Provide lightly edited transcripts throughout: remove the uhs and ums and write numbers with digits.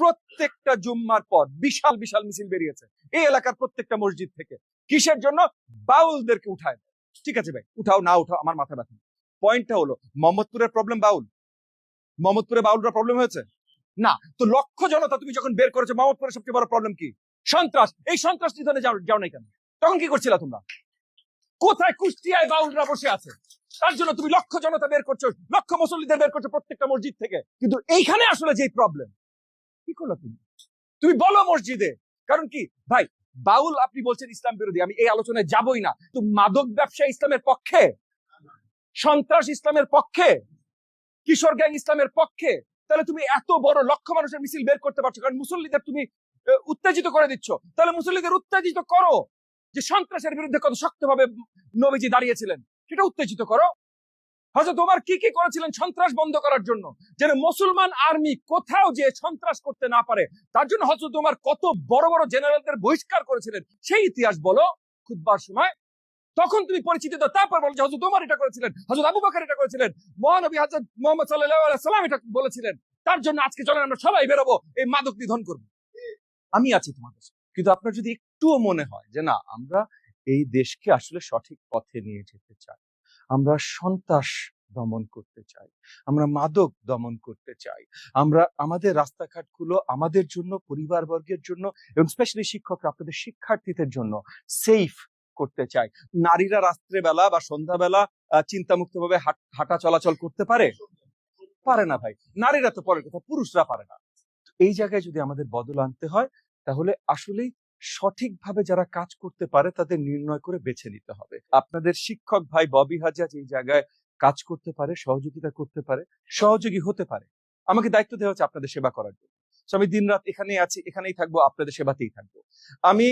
প্রত্যেকটা জুম্মার পর বিশাল বিশাল মিছিল বেরিয়েছে এই এলাকার প্রত্যেকটা মসজিদ থেকে। কিসের জন্য? বাউলদেরকে উঠায় দেয়। ঠিক আছে ভাই, উঠাও না উঠাও আমার মাথা ব্যথা। পয়েন্টটা হলো মোহাম্মদপুরের প্রবলেম বাউল, মোহাম্মদপুরে বাউলরা প্রবলেম হয়েছে না তো। লক্ষ জনতা তুমি যখন বের করেছো, মোহাম্মদপুরের সবচেয়ে বড় প্রবলেম কি? সন্ত্রাস। এই সন্ত্রাস নিধনে যাও নাই কেন? তখন কি করছিলা তোমরা? কোথায়? কুষ্টিয়ায় বাউলরা বসে আছে, তার জন্য তুমি লক্ষ জনতা বের করছো, লক্ষ মুসল্লিদের বের করছো প্রত্যেকটা মসজিদ থেকে। কিন্তু এইখানে আসলে যে প্রবলেম, কি করলো তুমি? তুমি বলো মসজিদে। কারণ কি ভাই, বাউল আপনি বলছেন ইসলাম বিরোধী, আমি এই আলোচনায় যাবই না। তো মাদক ব্যবসা ইসলামের পক্ষে, সন্ত্রাস ইসলামের পক্ষে, কিশোর গ্যাং ইসলামের পক্ষে। তাহলে তুমি এত বড় লক্ষ মানুষের মিছিল বের করতে পারছো কারণ মুসল্লিদের তুমি উত্তেজিত করে দিচ্ছ। তাহলে মুসল্লিদের উত্তেজিত করো, যে সন্ত্রাসের বিরুদ্ধে কত শক্তভাবে নবীজি দাঁড়িয়েছিলেন সেটা উত্তেজিত করো। হযরত ওমর কি কি করেছিলেন সন্ত্রাস বন্ধ করার জন্য, যেন মুসলমান আর্মি কোথাও যে সন্ত্রাস করতে না পারে, তার জন্য হযরত ওমর কত বড় বড় জেনারেলদের বহিষ্কার করেছিলেন সেই ইতিহাস বলো খুতবার সময়। তখন তুমি পরিচিতি দাও, তারপর বলো যে হযরত ওমর এটা করেছিলেন, হযরত আবু বকর এটা করেছিলেন, মহানবী হযরত মুহাম্মদ সাল্লাল্লাহু আলাইহি সাল্লাম এটা বলেছিলেন। তার জন্য আজকে চলেন আমরা সবাই বেরোবো, এই মাদক নিধন করবো। আমি আছি তোমাদের সাথে। কিন্তু আপনার যদি একটুও মনে হয় যে না, আমরা এই দেশকে আসলে সঠিক পথে নিয়ে যেতে চাই, আমরা সন্ত্রাস দমন করতে চাই, আমরা মাদক দমন করতে চাই, আমরা আমাদের রাস্তাঘাটগুলো আমাদের জন্য, পরিবারবর্গের জন্য এবং স্পেশালি শিক্ষকরা আপনাদের শিক্ষার্থীদের জন্য সেফ করতে চাই, নারীরা রাত্রেবেলা বা সন্ধ্যাবেলা চিন্তামুক্ত ভাবে হাঁটা চলাচল করতে পারে? পারে না ভাই। নারীরা তো পরের কথা, পুরুষরা পারে না। এই জায়গায় যদি আমাদের বদল আনতে হয় তাহলে আসলেই সঠিকভাবে যারা কাজ করতে পারে তাদের নির্ণয় করে বেছে নিতে হবে। আপনাদের শিক্ষক ভাই ববি হাজাজ এই জায়গায় কাজ করতে পারে, সহযোগিতা করতে পারে, সহযোগী হতে পারে। আমাকে দায়িত্ব দেওয়া হচ্ছে আপনাদের সেবা করার জন্য। আমি দিনরাত এখানেই আছি, এখানেই থাকবো, আপনাদের সেবাতেই থাকবো। আমি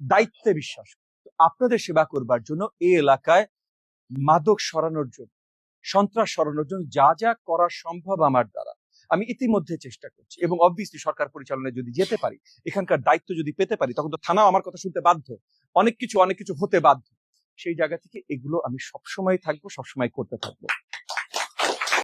দায়িত্বে বিশ্বাস করি। আপনাদের সেবা করবার জন্য এই এলাকায় মাদক সরানোর জন্য, সন্ত্রাস সরানোর জন্য যা যা করা সম্ভব আমার দ্বারা আমি ইতিমধ্যে চেষ্টা করছি। এবং অবভিয়াসলি সরকার পরিচালনায় যদি যেতে পারি, এখানকার দায়িত্ব যদি পেতে পারি, তখন তো থানাও আমার কথা শুনতে বাধ্য, অনেক কিছু হতে বাধ্য। সেই জায়গা থেকে এগুলো আমি সবসময় থাকবো, সবসময় করতে থাকবো।